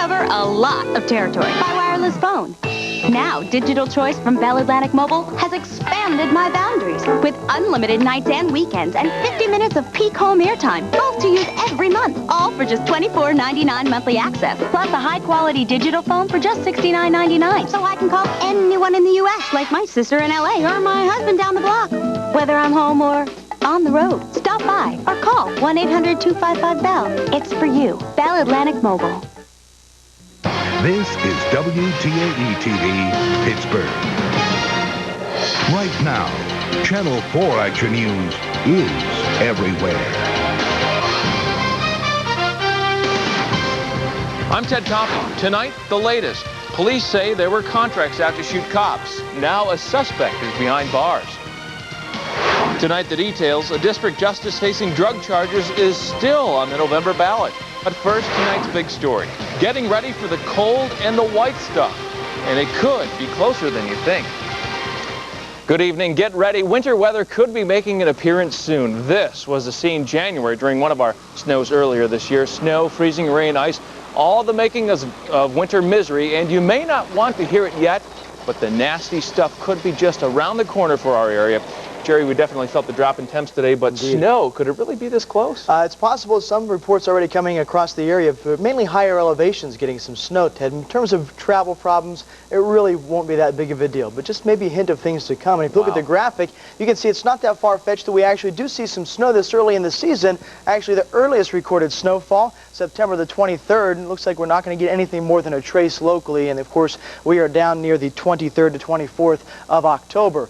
cover a lot of territory by wireless phone. Now, Digital Choice from Bell Atlantic Mobile has expanded my boundaries with unlimited nights and weekends and 50 minutes of peak home airtime, both to use every month, all for just $24.99 monthly access, plus a high-quality digital phone for just $69.99. So I can call anyone in the U.S., like my sister in L.A. or my husband down the block, whether I'm home or on the road. Stop by or call 1-800-255-BELL. It's for you. Bell Atlantic Mobile. This is WTAE TV, Pittsburgh. Right now, Channel 4 Action News is everywhere. I'm Ted Coffey. Tonight, the latest. Police say there were contracts out to shoot cops. Now a suspect is behind bars. Tonight, the details. A district justice facing drug charges is still on the November ballot. But first, tonight's big story. Getting ready for the cold and the white stuff. And it could be closer than you think. Good evening. Get ready. Winter weather could be making an appearance soon. This was the scene January during one of our snows earlier this year. Snow, freezing rain, ice, all the making of winter misery. And you may not want to hear it yet, but the nasty stuff could be just around the corner for our area. Jerry, we definitely felt the drop in temps today, but indeed. Snow, could it really be this close? It's possible. Some reports already coming across the area, but mainly higher elevations getting some snow, Ted. In terms of travel problems, it really won't be that big of a deal, but just maybe a hint of things to come. And if you look at the graphic, you can see it's not that far-fetched that we actually do see some snow this early in the season. Actually, the earliest recorded snowfall, September the 23rd. It looks like we're not going to get anything more than a trace locally, and of course, we are down near the 23rd to 24th of October.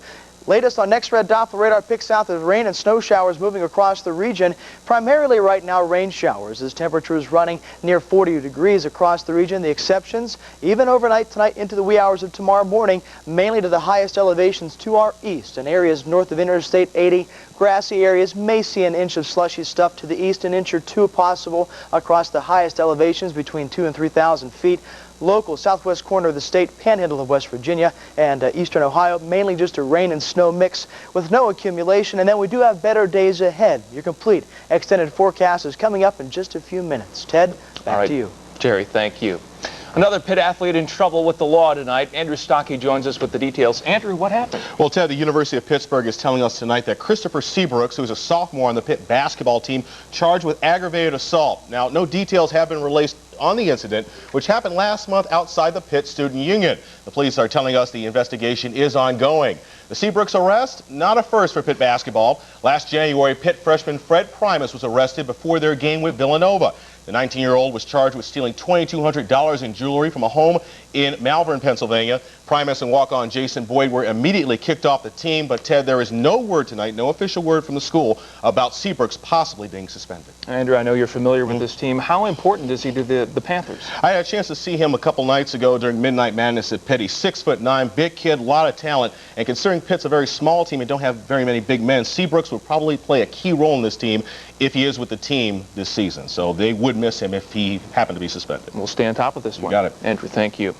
Latest on Next Red Doppler radar picks out the rain and snow showers moving across the region. Primarily right now, rain showers as temperatures running near 40 degrees across the region. The exceptions, even overnight tonight into the wee hours of tomorrow morning, mainly to the highest elevations to our east and areas north of Interstate 80. Grassy areas may see an inch of slushy stuff to the east, an inch or two possible across the highest elevations between 2,000 and 3,000 feet. Local southwest corner of the state, panhandle of West Virginia and eastern Ohio, mainly just a rain and snow mix with no accumulation. And then we do have better days ahead. Your complete extended forecast is coming up in just a few minutes. Ted, back to you. Jerry, thank you. Another Pitt athlete in trouble with the law tonight. Andrew Stockey joins us with the details. Andrew, what happened? Well, Ted, the University of Pittsburgh is telling us tonight that Christopher Seabrooks, who's a sophomore on the Pitt basketball team, charged with aggravated assault. Now, no details have been released on the incident, which happened last month outside the Pitt Student Union. The police are telling us the investigation is ongoing. The Seabrooks arrest, not a first for Pitt basketball. Last January, Pitt freshman Fred Primus was arrested before their game with Villanova. The 19-year-old was charged with stealing $2,200 in jewelry from a home in Malvern, Pennsylvania. Primus and walk-on Jason Boyd were immediately kicked off the team, but Ted, there is no word tonight, no official word from the school about Seabrooks possibly being suspended. Andrew, I know you're familiar with this team. How important is he to the Panthers? I had a chance to see him a couple nights ago during Midnight Madness at Pitt. He's 6'9", big kid, a lot of talent, and considering Pitt's a very small team and don't have very many big men, Seabrooks would probably play a key role in this team if he is with the team this season. So they would miss him if he happened to be suspended. We'll stay on top of this one. You got it. Andrew, thank you.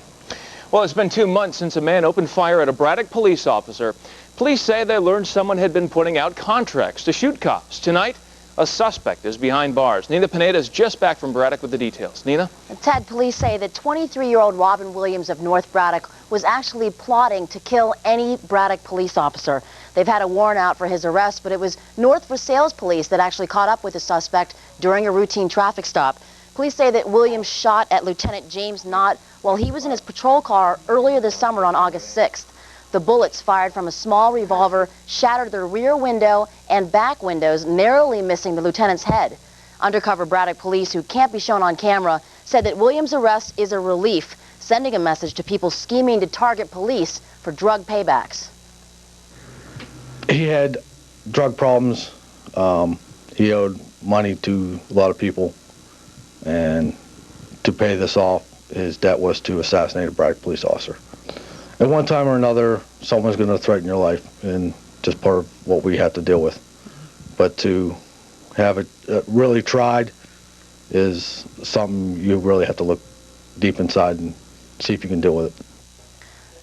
Well, it's been 2 months since a man opened fire at a Braddock police officer. Police say they learned someone had been putting out contracts to shoot cops. Tonight, a suspect is behind bars. Nina Pineda is just back from Braddock with the details. Nina? Ted, police say that 23-year-old Robin Williams of North Braddock was actually plotting to kill any Braddock police officer. They've had a warrant out for his arrest, but it was North Versailles police that actually caught up with the suspect during a routine traffic stop. Police say that Williams shot at Lieutenant James Knott while he was in his patrol car earlier this summer on August 6th. The bullets fired from a small revolver shattered the rear window and back windows, narrowly missing the lieutenant's head. Undercover Braddock police, who can't be shown on camera, said that Williams' arrest is a relief, sending a message to people scheming to target police for drug paybacks. He had drug problems. He owed money to a lot of people, and to pay this off, his debt was to assassinate a Braddock police officer. At one time or another, someone's going to threaten your life, and just part of what we have to deal with. But to have it really tried is something you really have to look deep inside and see if you can deal with it.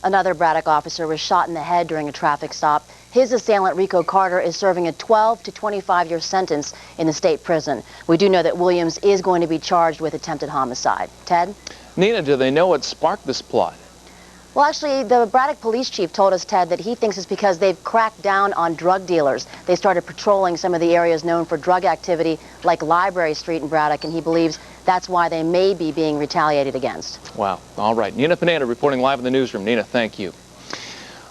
Another Braddock officer was shot in the head during a traffic stop. His assailant, Rico Carter, is serving a 12 to 25-year sentence in the state prison. We do know that Williams is going to be charged with attempted homicide. Ted? Nina, do they know what sparked this plot? Well, actually, the Braddock police chief told us, Ted, that he thinks it's because they've cracked down on drug dealers. They started patrolling some of the areas known for drug activity, like Library Street in Braddock, and he believes that's why they may be being retaliated against. Wow. All right. Nina Pineda reporting live in the newsroom. Nina, thank you.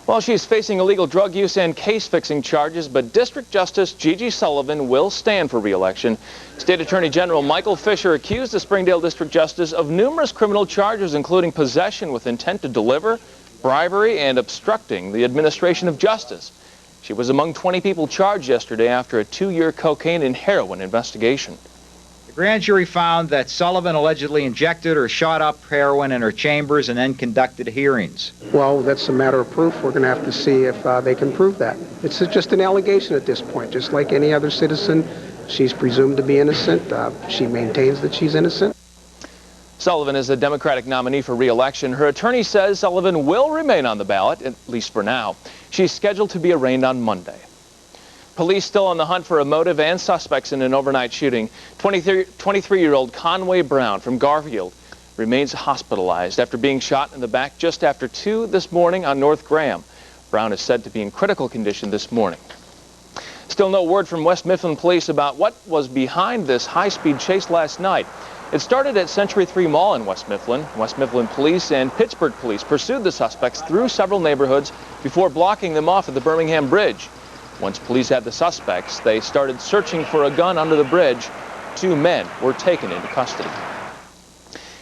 Well, she's facing illegal drug use and case-fixing charges, but District Justice Gigi Sullivan will stand for re-election. State Attorney General Michael Fisher accused the Springdale District Justice of numerous criminal charges, including possession with intent to deliver, bribery, and obstructing the administration of justice. She was among 20 people charged yesterday after a 2-year cocaine and heroin investigation. The grand jury found that Sullivan allegedly injected or shot up heroin in her chambers and then conducted hearings. Well, that's a matter of proof. We're going to have to see if they can prove that. It's just an allegation at this point. Just like any other citizen, she's presumed to be innocent. She maintains that she's innocent. Sullivan is a Democratic nominee for re-election. Her attorney says Sullivan will remain on the ballot, at least for now. She's scheduled to be arraigned on Monday. Police still on the hunt for a motive and suspects in an overnight shooting. 23-year-old Conway Brown from Garfield remains hospitalized after being shot in the back just after 2 this morning on North Graham. Brown is said to be in critical condition this morning. Still no word from West Mifflin police about what was behind this high-speed chase last night. It started at Century 3 Mall in West Mifflin. West Mifflin police and Pittsburgh police pursued the suspects through several neighborhoods before blocking them off at the Birmingham Bridge. Once police had the suspects, they started searching for a gun under the bridge. 2 men were taken into custody.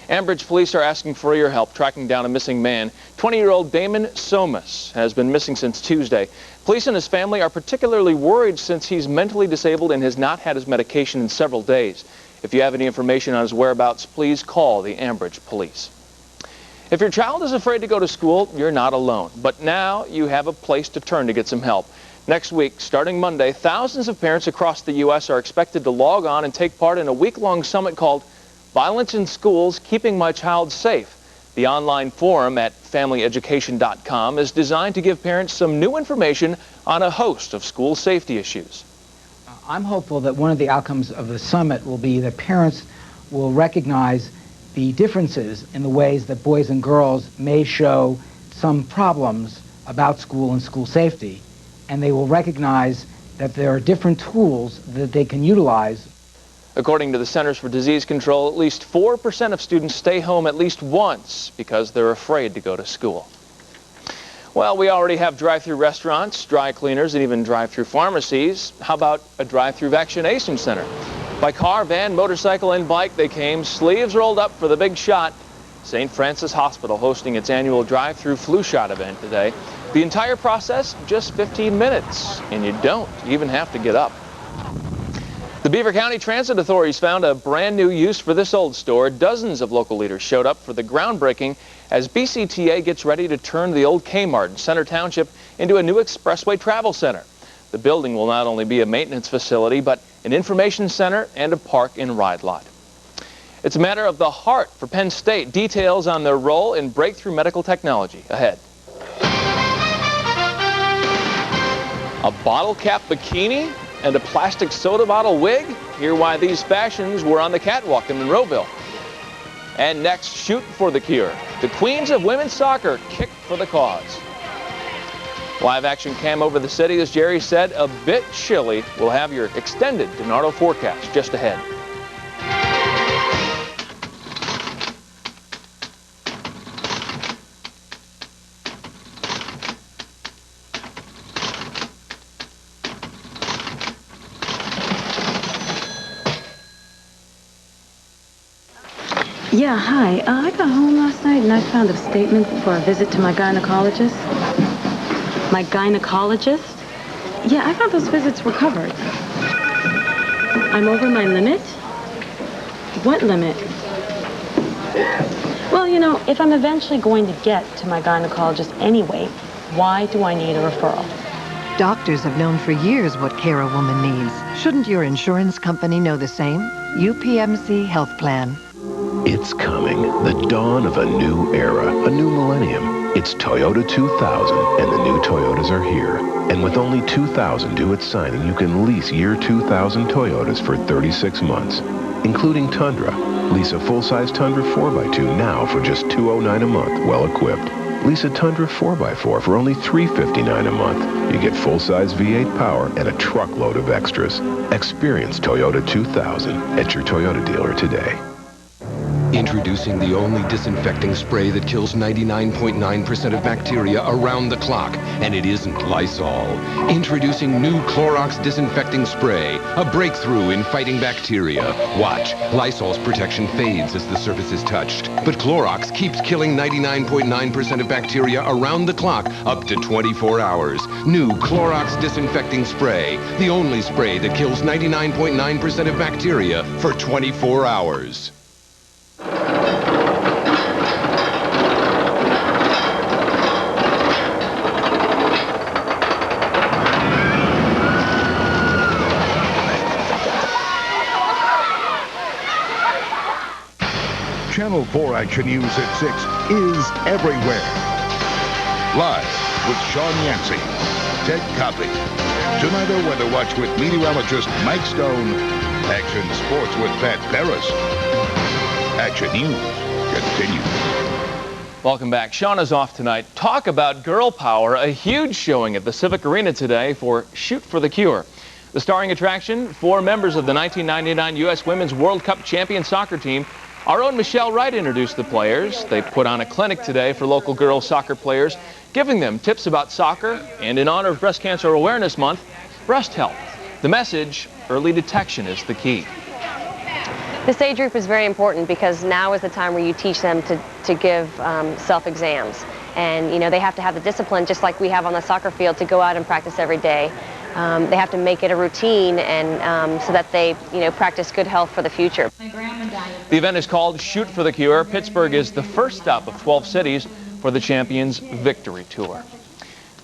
Ambridge police are asking for your help tracking down a missing man. 20-year-old Damon Somas has been missing since Tuesday. Police and his family are particularly worried since he's mentally disabled and has not had his medication in several days. If you have any information on his whereabouts, please call the Ambridge police. If your child is afraid to go to school, you're not alone. But now you have a place to turn to get some help. Next week, starting Monday, thousands of parents across the U.S. are expected to log on and take part in a week-long summit called Violence in Schools, Keeping My Child Safe. The online forum at familyeducation.com is designed to give parents some new information on a host of school safety issues. I'm hopeful that one of the outcomes of the summit will be that parents will recognize the differences in the ways that boys and girls may show some problems about school and school safety. And they will recognize that there are different tools that they can utilize. According to the Centers for Disease Control, at least 4% of students stay home at least once because they're afraid to go to school. Well, we already have drive-through restaurants, dry cleaners, and even drive-through pharmacies. How about a drive-through vaccination center? By car, van, motorcycle, and bike they came, sleeves rolled up for the big shot. St. Francis Hospital hosting its annual drive-through flu shot event today. The entire process, just 15 minutes, and you don't even have to get up. The Beaver County Transit Authorities found a brand new use for this old store. Dozens of local leaders showed up for the groundbreaking as BCTA gets ready to turn the old Kmart in Center Township into a new expressway travel center. The building will not only be a maintenance facility, but an information center and a park and ride lot. It's a matter of the heart for Penn State. Details on their role in breakthrough medical technology ahead. A bottle cap bikini and a plastic soda bottle wig? Hear why these fashions were on the catwalk in Monroeville. And next, shoot for the cure. The queens of women's soccer kick for the cause. Live action cam over the city, as Jerry said, a bit chilly. We'll have your extended DiNardo forecast just ahead. Yeah, hi. I got home last night and I found a statement for a visit to my gynecologist. My gynecologist? Yeah, I thought those visits were covered. I'm over my limit? What limit? Well, you know, if I'm eventually going to get to my gynecologist anyway, why do I need a referral? Doctors have known for years what care a woman needs. Shouldn't your insurance company know the same? UPMC Health Plan. It's coming, the dawn of a new era, a new millennium. It's Toyota 2000, and the new Toyotas are here. And with only 2,000 due at signing, you can lease year 2000 Toyotas for 36 months, including Tundra. Lease a full-size Tundra 4x2 now for just $209 a month, well-equipped. Lease a Tundra 4x4 for only $359 a month. You get full-size V8 power and a truckload of extras. Experience Toyota 2000 at your Toyota dealer today. Introducing the only disinfecting spray that kills 99.9% of bacteria around the clock, and it isn't Lysol. Introducing new Clorox disinfecting spray, a breakthrough in fighting bacteria. Watch, Lysol's protection fades as the surface is touched, but Clorox keeps killing 99.9% of bacteria around the clock up to 24 hours. New Clorox disinfecting spray, the only spray that kills 99.9% of bacteria for 24 hours. Channel 4 Action News at 6 is everywhere. Live with Sean Yancey, Ted Copley. Tonight a Weather Watch with meteorologist Mike Stone. Action Sports with Pat Paris. Action News continues. Welcome back. Sean is off tonight. Talk about girl power. A huge showing at the Civic Arena today for Shoot for the Cure. The starring attraction, 4 members of the 1999 U.S. Women's World Cup champion soccer team. Our own Michelle Wright introduced the players. They put on a clinic today for local girls soccer players, giving them tips about soccer and, in honor of Breast Cancer Awareness Month, breast health. The message, early detection is the key. This age group is very important because now is the time where you teach them to give self-exams. And, you know, they have to have the discipline, just like we have on the soccer field, to go out and practice every day. They have to make it a routine and so that they, you know, practice good health for the future. The event is called Shoot for the Cure. Pittsburgh is the first stop of 12 cities for the Champions Victory Tour.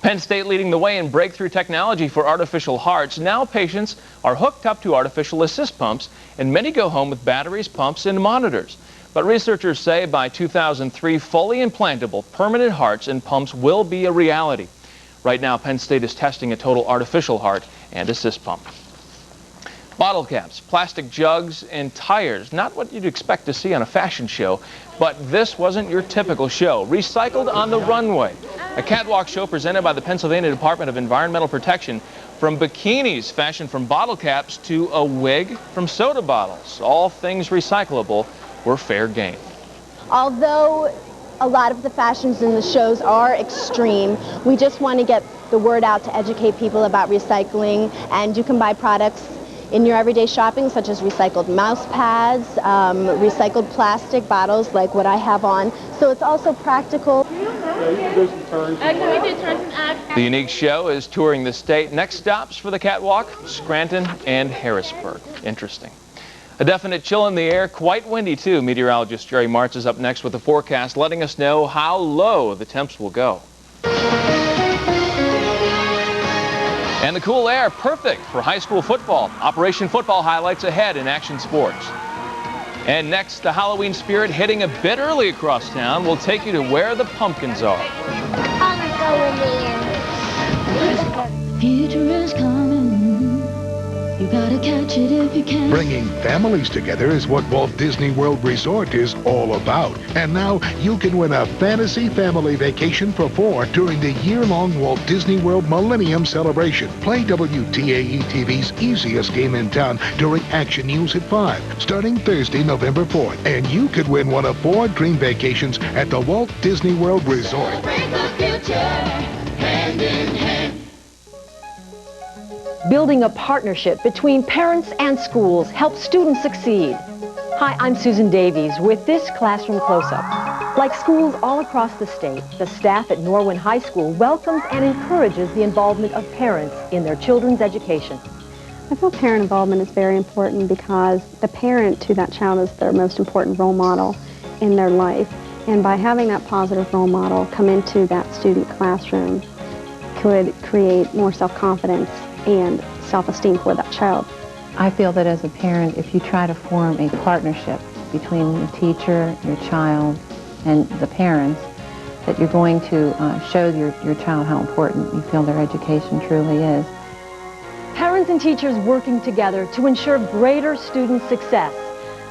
Penn State leading the way in breakthrough technology for artificial hearts. Now patients are hooked up to artificial assist pumps, and many go home with batteries, pumps, and monitors. But researchers say by 2003, fully implantable permanent hearts and pumps will be a reality. Right now, Penn State is testing a total artificial heart and assist pump. Bottle caps, plastic jugs, and tires. Not what you'd expect to see on a fashion show, but this wasn't your typical show. Recycled on the runway. A catwalk show presented by the Pennsylvania Department of Environmental Protection. From bikinis fashioned from bottle caps to a wig from soda bottles. All things recyclable were fair game. Although a lot of the fashions in the shows are extreme, we just want to get the word out to educate people about recycling, and you can buy products in your everyday shopping, such as recycled mouse pads, recycled plastic bottles like what I have on. So it's also practical. The unique show is touring the state. Next stops for the catwalk, Scranton and Harrisburg. Interesting. A definite chill in the air, quite windy too. Meteorologist Jerry Martz is up next with the forecast, letting us know how low the temps will go. And the cool air, perfect for high school football. Operation Football highlights ahead in Action Sports. And next, the Halloween spirit hitting a bit early across town. We'll take you to where the pumpkins are. I'm going there. Future is coming. You gotta catch it if you can. Bringing families together is what Walt Disney World Resort is all about. And now you can win a fantasy family vacation for 4 during the year-long Walt Disney World Millennium Celebration. Play WTAE TV's easiest game in town during Action News at 5, starting Thursday, November 4th. And you could win one of 4 dream vacations at the Walt Disney World Resort. Celebrate the future, hand in hand. Building a partnership between parents and schools helps students succeed. Hi, I'm Susan Davies with this Classroom Close-Up. Like schools all across the state, the staff at Norwin High School welcomes and encourages the involvement of parents in their children's education. I feel parent involvement is very important because the parent to that child is their most important role model in their life. And by having that positive role model come into that student classroom could create more self-confidence and self-esteem for that child. I feel that as a parent, if you try to form a partnership between the teacher, your child, and the parents, that you're going to show your child how important you feel their education truly is. Parents and teachers working together to ensure greater student success.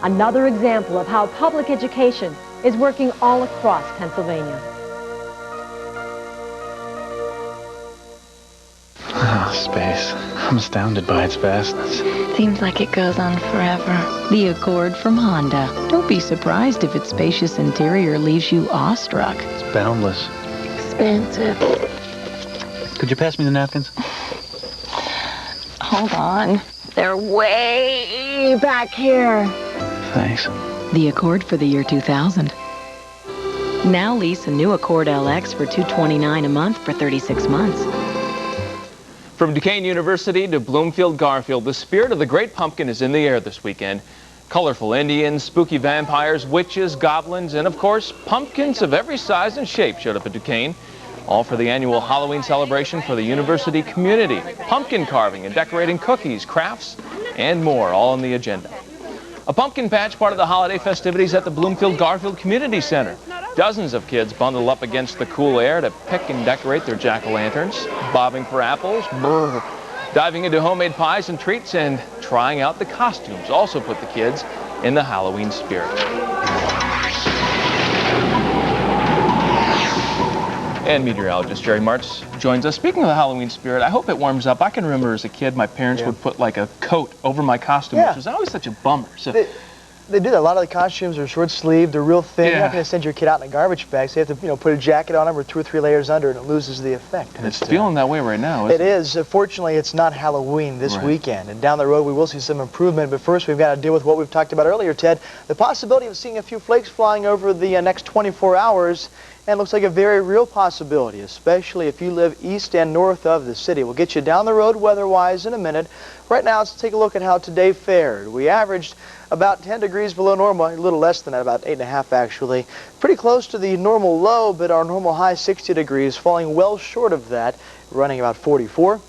Another example of how public education is working all across Pennsylvania. Oh, space. I'm astounded by its vastness. Seems like it goes on forever. The Accord from Honda. Don't be surprised if its spacious interior leaves you awestruck. It's boundless. Expansive. Could you pass me the napkins? Hold on. They're way back here. Thanks. The Accord for the year 2000. Now lease a new Accord LX for $229 a month for 36 months. From Duquesne University to Bloomfield Garfield, the spirit of the Great Pumpkin is in the air this weekend. Colorful Indians, spooky vampires, witches, goblins, and of course, pumpkins of every size and shape showed up at Duquesne. All for the annual Halloween celebration for the university community. Pumpkin carving and decorating cookies, crafts, and more, all on the agenda. A pumpkin patch part of the holiday festivities at the Bloomfield Garfield Community Center. Dozens of kids bundle up against the cool air to pick and decorate their jack-o'-lanterns, bobbing for apples, brr, diving into homemade pies and treats, and trying out the costumes also put the kids in the Halloween spirit. And meteorologist Jerry Martz joins us. Speaking of the Halloween spirit, I hope it warms up. I can remember as a kid, my parents would put like a coat over my costume, which was always such a bummer. So, they do that. A lot of the costumes are short-sleeved, they're real thin. You're not going to send your kid out in a garbage bag, so you have to, put a jacket on them or 2 or 3 layers under, and it loses the effect. And it's feeling that way right now, isn't it? It is. Fortunately, it's not Halloween this weekend, and down the road we will see some improvement. But first, we've got to deal with what we've talked about earlier, Ted. The possibility of seeing a few flakes flying over the next 24 hours. And it looks like a very real possibility, especially if you live east and north of the city. We'll get you down the road weather-wise in a minute. Right now, let's take a look at how today fared. We averaged about 10 degrees below normal, a little less than that, about 8.5 actually. Pretty close to the normal low, but our normal high 60 degrees, falling well short of that, running about 44.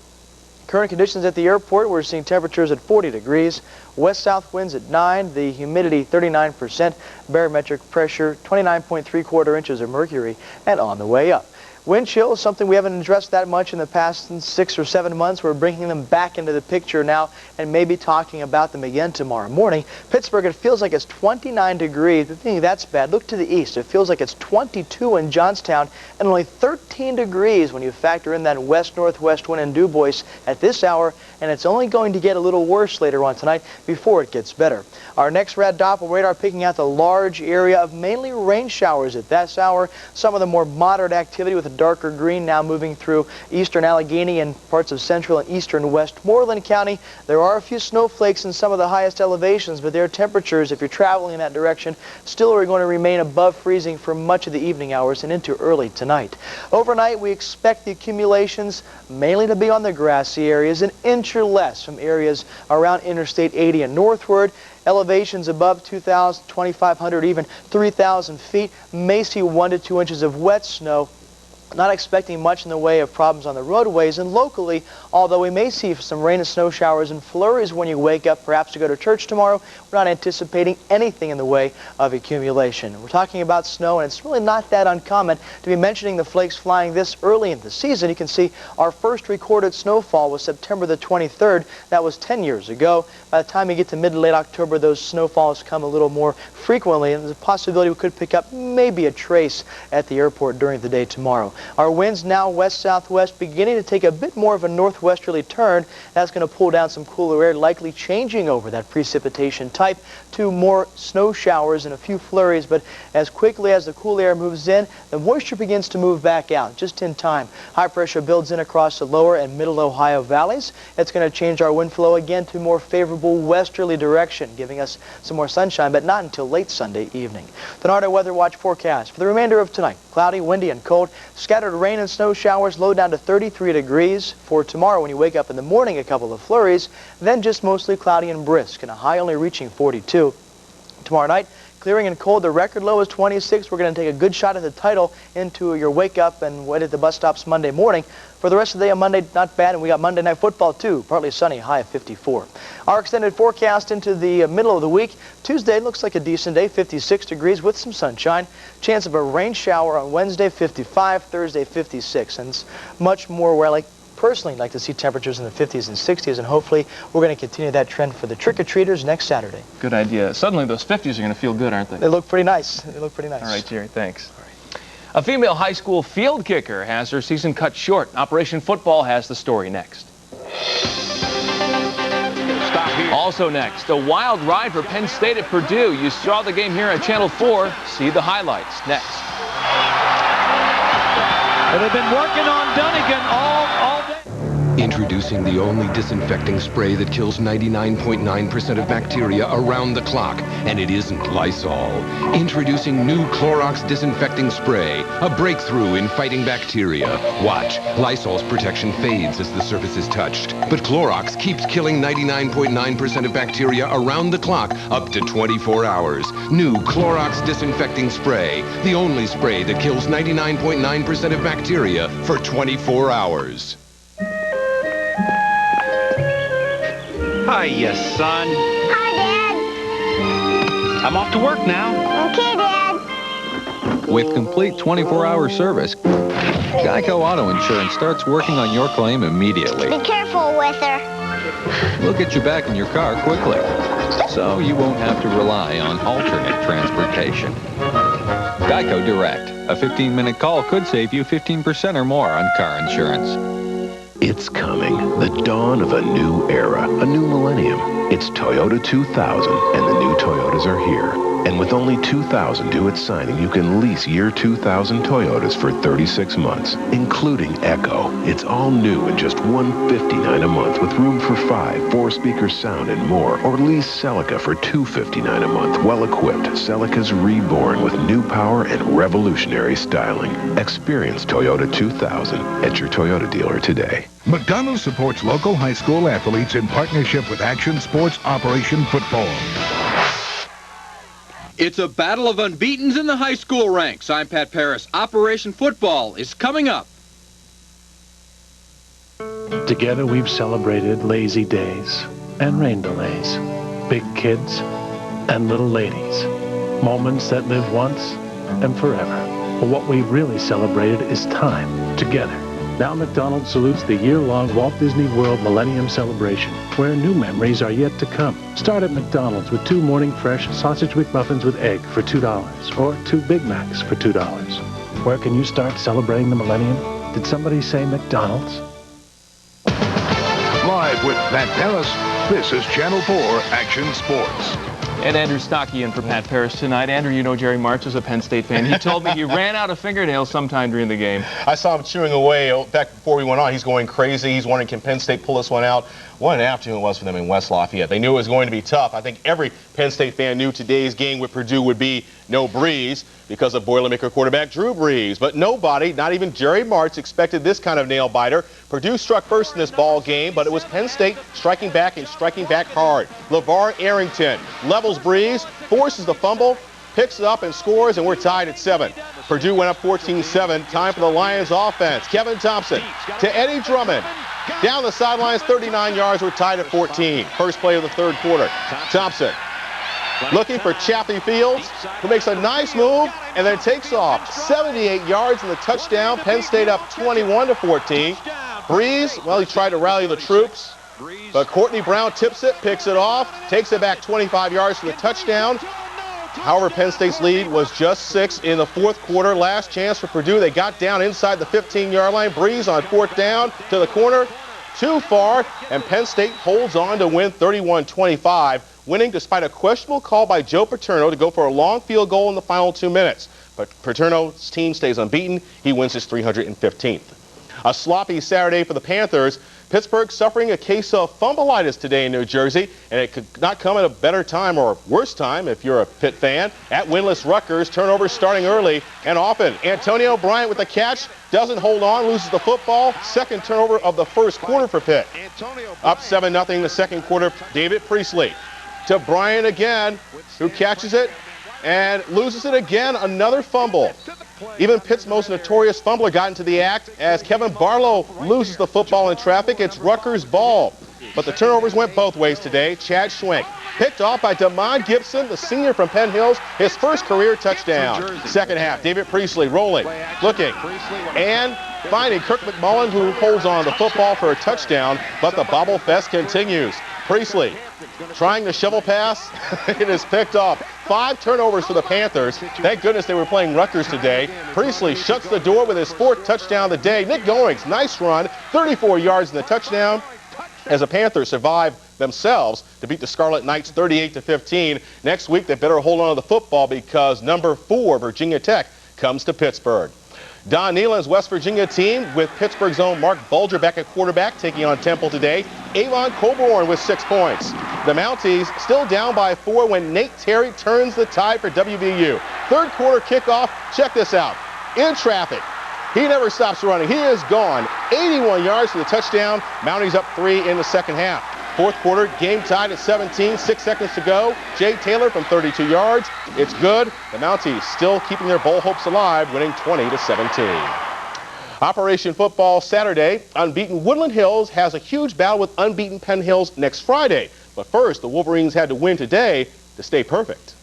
Current conditions at the airport, we're seeing temperatures at 40 degrees, west-south winds at 9, the humidity 39%, barometric pressure 29.75 inches of mercury, and on the way up. Wind chill is something we haven't addressed that much in the past 6 or 7 months. We're bringing them back into the picture now and maybe talking about them again tomorrow morning. Pittsburgh, it feels like it's 29 degrees. But thinking that's bad, look to the east. It feels like it's 22 in Johnstown and only 13 degrees when you factor in that west-northwest wind in Du Bois at this hour. And it's only going to get a little worse later on tonight before it gets better. Our next red Doppler radar picking out the large area of mainly rain showers at this hour. Some of the more moderate activity with a darker green now moving through eastern Allegheny and parts of central and eastern Westmoreland County. There are a few snowflakes in some of the highest elevations, but their temperatures, if you're traveling in that direction, still are going to remain above freezing for much of the evening hours and into early tonight. Overnight, we expect the accumulations mainly to be on the grassy areas, an inch or less from areas around Interstate 80 and northward. Elevations above 2,000, 2,500, even 3,000 feet. May see 1 to 2 inches of wet snow. Not expecting much in the way of problems on the roadways, and locally, although we may see some rain and snow showers and flurries when you wake up, perhaps to go to church tomorrow, we're not anticipating anything in the way of accumulation. We're talking about snow, and it's really not that uncommon to be mentioning the flakes flying this early in the season. You can see our first recorded snowfall was September the 23rd. That was 10 years ago. By the time you get to mid to late October, those snowfalls come a little more frequently, and there's a possibility we could pick up maybe a trace at the airport during the day tomorrow. Our winds now west-southwest, beginning to take a bit more of a northwesterly turn. That's going to pull down some cooler air, likely changing over that precipitation type to more snow showers and a few flurries. But as quickly as the cool air moves in, the moisture begins to move back out just in time. High pressure builds in across the lower and middle Ohio valleys. It's going to change our wind flow again to more favorable westerly direction, giving us some more sunshine, but not until late Sunday evening. The NARDA Weather Watch forecast for the remainder of tonight: cloudy, windy, and cold. Scattered rain and snow showers, low down to 33 degrees. For tomorrow, when you wake up in the morning, a couple of flurries, then just mostly cloudy and brisk, and a high only reaching 42. Tomorrow night, Clearing and cold. The record low is 26. We're going to take a good shot at the title into your wake up and wait at the bus stops Monday morning. For the rest of the day on Monday, not bad, and we got Monday Night Football too. Partly sunny, high of 54. Our extended forecast into the middle of the week. Tuesday looks like a decent day, 56 degrees with some sunshine. Chance of a rain shower on Wednesday, 55. Thursday, 56. And it's much more where I personally like to see temperatures in the 50s and 60s, and hopefully we're going to continue that trend for the trick-or-treaters next Saturday. Good idea. Suddenly those 50s are going to feel good, aren't they? They look pretty nice. They look pretty nice. All right, Jerry, thanks. All right. A female high school field kicker has her season cut short. Operation Football has the story next. Stop here. Also next, a wild ride for Penn State at Purdue. You saw the game here on Channel 4. See the highlights next. Well, they've been working on Dunnigan all day. Introducing the only disinfecting spray that kills 99.9% of bacteria around the clock, and it isn't Lysol. Introducing new Clorox disinfecting spray, a breakthrough in fighting bacteria. Watch, Lysol's protection fades as the surface is touched, but Clorox keeps killing 99.9% of bacteria around the clock up to 24 hours. New Clorox disinfecting spray, the only spray that kills 99.9% of bacteria for 24 hours. Hiya, son. Hi, Dad. I'm off to work now. Okay, Dad. With complete 24-hour service, Geico Auto Insurance starts working on your claim immediately. Be careful with her. We'll get you back in your car quickly, so you won't have to rely on alternate transportation. Geico Direct. A 15-minute call could save you 15% or more on car insurance. It's coming, the dawn of a new era, a new millennium. It's Toyota 2000, and the new Toyotas are here. And with only 2,000 due at signing, you can lease year 2000 Toyotas for 36 months, including Echo. It's all new and just $159 a month with room for 5, 4-speaker sound, and more. Or lease Celica for $259 a month. Well-equipped, Celica's reborn with new power and revolutionary styling. Experience Toyota 2000 at your Toyota dealer today. McDonald's supports local high school athletes in partnership with Action Sports Operation Football. It's a battle of unbeatens in the high school ranks. I'm Pat Paris. Operation Football is coming up. Together we've celebrated lazy days and rain delays, big kids and little ladies, moments that live once and forever. But what we've really celebrated is time together. Now McDonald's salutes the year-long Walt Disney World Millennium Celebration, where new memories are yet to come. Start at McDonald's with 2 morning fresh sausage McMuffins with egg for $2, or 2 Big Macs for $2. Where can you start celebrating the millennium? Did somebody say McDonald's? Live with Pat Paris, this is Channel 4 Action Sports. And Andrew Stocky in for Pat Paris tonight. Andrew, you know Jerry March is a Penn State fan. He told me he ran out of fingernails sometime during the game. I saw him chewing away back before we went on. He's going crazy. He's wondering, can Penn State pull this one out? What an afternoon it was for them in West Lafayette. They knew it was going to be tough. I think every Penn State fan knew today's game with Purdue would be no breeze because of Boilermaker quarterback Drew Brees. But nobody, not even Jerry March, expected this kind of nail-biter. Purdue struck first in this ball game, but it was Penn State striking back and striking back hard. LeVar Arrington levels Brees, forces the fumble, picks it up and scores, and we're tied at 7. Purdue went up 14-7. Time for the Lions offense. Kevin Thompson to Eddie Drummond. Down the sidelines, 39 yards. We're tied at 14. First play of the third quarter. Thompson looking for Chaffee Fields, who makes a nice move and then takes off. 78 yards in the touchdown. Penn State up 21-14. Brees, well, he tried to rally the troops, but Courtney Brown tips it, picks it off, takes it back 25 yards for the touchdown. However, Penn State's lead was just 6 in the fourth quarter. Last chance for Purdue. They got down inside the 15-yard line. Brees on 4th down to the corner. Too far, and Penn State holds on to win 31-25, winning despite a questionable call by Joe Paterno to go for a long field goal in the final 2 minutes. But Paterno's team stays unbeaten. He wins his 315th. A sloppy Saturday for the Panthers. Pittsburgh suffering a case of fumbleitis today in New Jersey, and it could not come at a better time or worse time if you're a Pitt fan. At winless Rutgers, turnovers starting early and often. Antonio Bryant with the catch, doesn't hold on, loses the football. Second turnover of the first quarter for Pitt. Up 7-0 in the second quarter. David Priestley to Bryant again, who catches it, and loses it again, another fumble. Even Pitt's most notorious fumbler got into the act as Kevin Barlow loses the football in traffic. It's Rutgers' ball. But the turnovers went both ways today. Chad Schwenk picked off by DeMond Gibson, the senior from Penn Hills, his first career touchdown. Second half, David Priestley rolling, looking, and finding Kirk McMullen, who holds on to the football for a touchdown, but the bobble fest continues. Priestley trying the shovel pass. It is picked off. 5 turnovers for the Panthers. Thank goodness they were playing Rutgers today. Priestley shuts the door with his 4th touchdown of the day. Nick Goings, nice run, 34 yards in the touchdown, as the Panthers survive themselves to beat the Scarlet Knights 38-15. Next week, they better hold on to the football because number 4, Virginia Tech, comes to Pittsburgh. Don Nehlen's West Virginia team with Pittsburgh's own Mark Bulger back at quarterback, taking on Temple today. Avon Coburn with 6 points. The Mounties still down by 4 when Nate Terry turns the tide for WVU. Third quarter kickoff. Check this out. In traffic. He never stops running. He is gone. 81 yards for the touchdown. Mounties up 3 in the second half. Fourth quarter, game tied at 17, 6 seconds to go. Jay Taylor from 32 yards. It's good. The Mounties still keeping their bowl hopes alive, winning 20-17. Operation Football Saturday. Unbeaten Woodland Hills has a huge battle with unbeaten Penn Hills next Friday. But first, the Wolverines had to win today to stay perfect.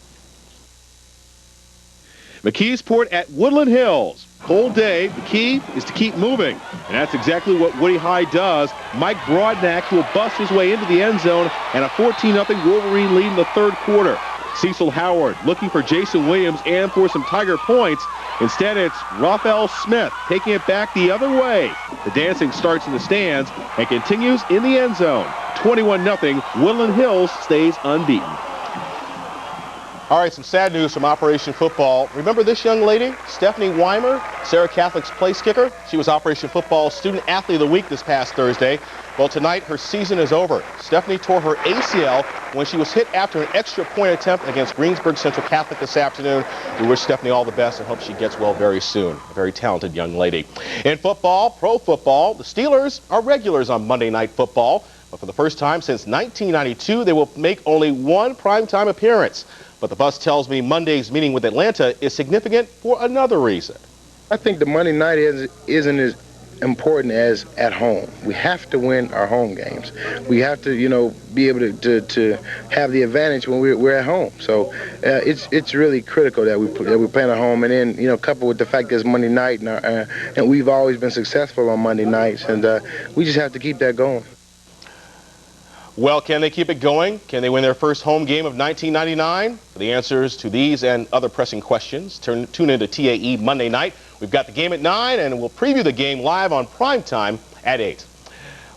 McKeesport at Woodland Hills. Whole day, the key is to keep moving, and that's exactly what Woody High does. Mike Broadnax will bust his way into the end zone, and a 14-0 Wolverine lead in the third quarter. Cecil Howard looking for Jason Williams and for some Tiger points. Instead, it's Raphael Smith taking it back the other way. The dancing starts in the stands and continues in the end zone. 21-0, Woodland Hills stays unbeaten. All right, some sad news from Operation Football. Remember this young lady, Stephanie Weimer, Sarah Catholic's place kicker? She was Operation Football Student Athlete of the Week this past Thursday. Well, tonight her season is over. Stephanie tore her ACL when she was hit after an extra point attempt against Greensburg Central Catholic this afternoon. We wish Stephanie all the best and hope she gets well very soon. A very talented young lady. In football, pro football, the Steelers are regulars on Monday Night Football. But for the first time since 1992, they will make only one primetime appearance. But the bus tells me Monday's meeting with Atlanta is significant for another reason. I think the Monday night isn't as important as at home. We have to win our home games. We have to, be able to have the advantage when we're at home. So it's really critical that we play at home, and then coupled with the fact that it's Monday night, and we've always been successful on Monday nights, and we just have to keep that going. Well, can they keep it going? Can they win their first home game of 1999? For the answers to these and other pressing questions, tune into TAE Monday night. We've got the game at 9, and we'll preview the game live on primetime at 8.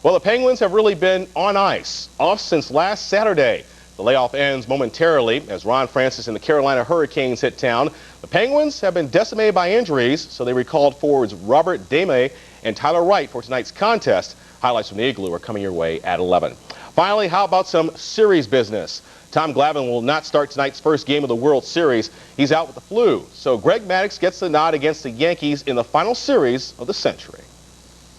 Well, the Penguins have really been on ice, off since last Saturday. The layoff ends momentarily as Ron Francis and the Carolina Hurricanes hit town. The Penguins have been decimated by injuries, so they recalled forwards Robert Deme and Tyler Wright for tonight's contest. Highlights from the Igloo are coming your way at 11. Finally, how about some series business? Tom Glavine will not start tonight's first game of the World Series. He's out with the flu. So Greg Maddux gets the nod against the Yankees in the final series of the century.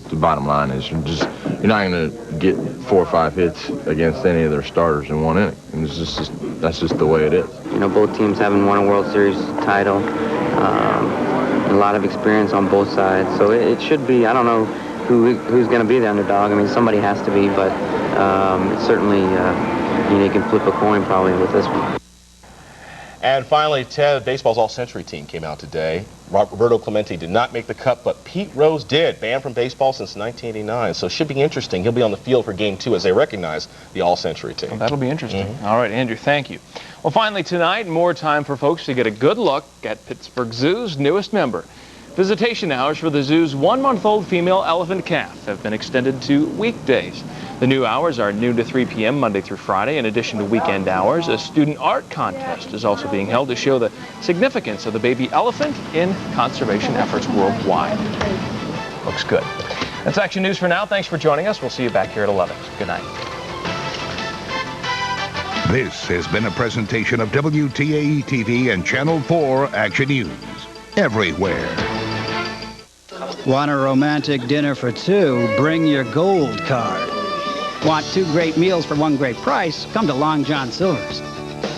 The bottom line is you're not going to get 4 or 5 hits against any of their starters in one inning. And that's just the way it is. Both teams haven't won a World Series title. A lot of experience on both sides. So it should be, I don't know who's going to be the underdog. I mean, somebody has to be, but it's certainly, you can flip a coin probably with this one. And finally, Ted, baseball's all-century team came out today. Roberto Clemente did not make the cut, but Pete Rose did, banned from baseball since 1989. So it should be interesting. He'll be on the field for Game 2 as they recognize the all-century team. Well, that'll be interesting. All right, Andrew, thank you. Well, finally tonight, more time for folks to get a good look at Pittsburgh Zoo's newest member. Visitation hours for the zoo's 1-month-old female elephant calf have been extended to weekdays. The new hours are noon to 3 p.m. Monday through Friday. In addition to weekend hours, a student art contest is also being held to show the significance of the baby elephant in conservation efforts worldwide. Looks good. That's Action News for now. Thanks for joining us. We'll see you back here at 11. Good night. This has been a presentation of WTAE TV and Channel 4 Action News. Everywhere. Want a romantic dinner for 2? Bring your gold card. Want 2 great meals for 1 great price? Come to Long John Silver's.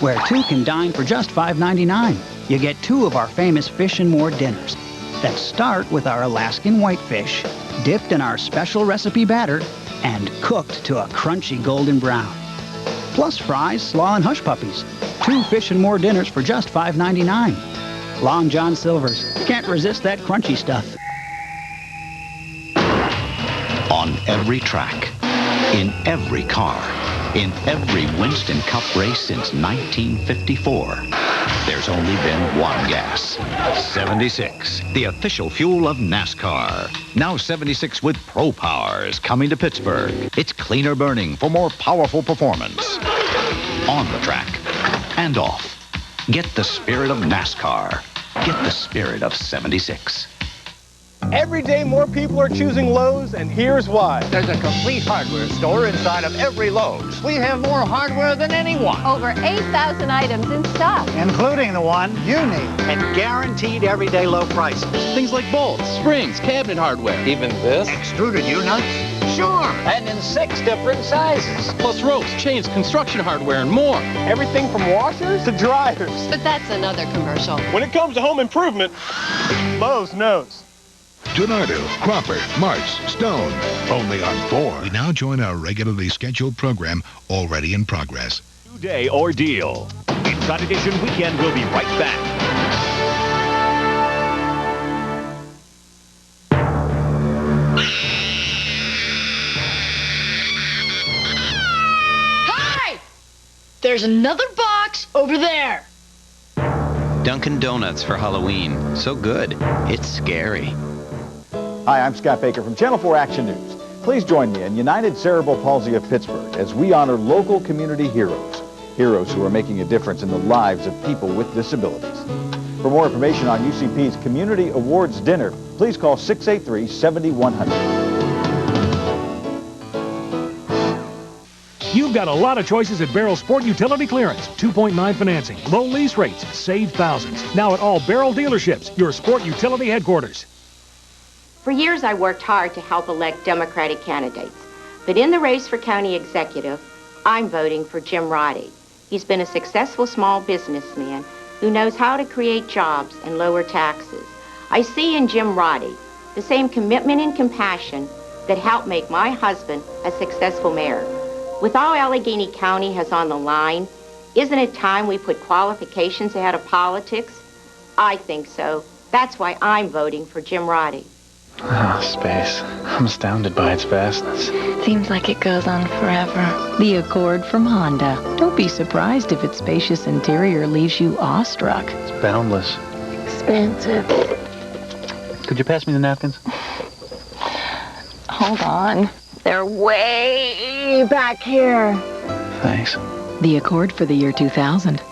where two can dine for just $5.99. You get two of our famous Fish and More dinners that start with our Alaskan whitefish, dipped in our special recipe batter, and cooked to a crunchy golden brown. Plus fries, slaw, and hush puppies. Two Fish and More dinners for just $5.99. Long John Silver's. Can't resist that crunchy stuff. On every track, in every car, in every Winston Cup race since 1954, there's only been one gas. 76, the official fuel of NASCAR. Now 76 with Pro Power is coming to Pittsburgh. It's cleaner burning for more powerful performance. On the track and off. Get the spirit of NASCAR. Get the spirit of 76. Every day more people are choosing Lowe's, and here's why. There's a complete hardware store inside of every Lowe's. We have more hardware than anyone. Over 8,000 items in stock. Including the one you need. And guaranteed everyday low prices. Things like bolts, springs, cabinet hardware. Even this. Extruded U-nuts? Sure. And in 6 different sizes. Plus ropes, chains, construction hardware, and more. Everything from washers to dryers. But that's another commercial. When it comes to home improvement, Lowe's knows. Donardo, Cropper, March, Stone, only on 4. We now join our regularly scheduled program, already in progress. Two-day ordeal. Inside Edition Weekend will be right back. Hi! There's another box over there. Dunkin' Donuts for Halloween. So good, it's scary. Hi, I'm Scott Baker from Channel 4 Action News. Please join me in United Cerebral Palsy of Pittsburgh as we honor local community heroes. Heroes who are making a difference in the lives of people with disabilities. For more information on UCP's Community Awards Dinner, please call 683-7100. You've got a lot of choices at Barrel Sport Utility Clearance. 2.9 financing, low lease rates, save thousands. Now at all Barrel dealerships, your sport utility headquarters. For years, I worked hard to help elect Democratic candidates. But in the race for county executive, I'm voting for Jim Roddy. He's been a successful small businessman who knows how to create jobs and lower taxes. I see in Jim Roddy the same commitment and compassion that helped make my husband a successful mayor. With all Allegheny County has on the line, isn't it time we put qualifications ahead of politics? I think so. That's why I'm voting for Jim Roddy. Oh, space. I'm astounded by its vastness. Seems like it goes on forever. The Accord from Honda. Don't be surprised if its spacious interior leaves you awestruck. It's boundless. Expensive. Could you pass me the napkins? Hold on. They're way back here. Thanks. The Accord for the year 2000.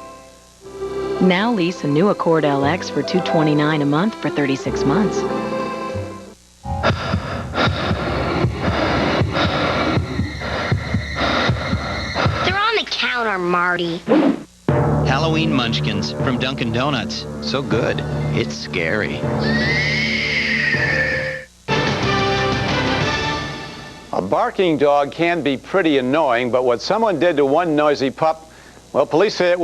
Now lease a new Accord LX for $229 a month for 36 months. Counter, Marty. Halloween munchkins from Dunkin' Donuts. So good, it's scary. A barking dog can be pretty annoying, but what someone did to one noisy pup, well, police say it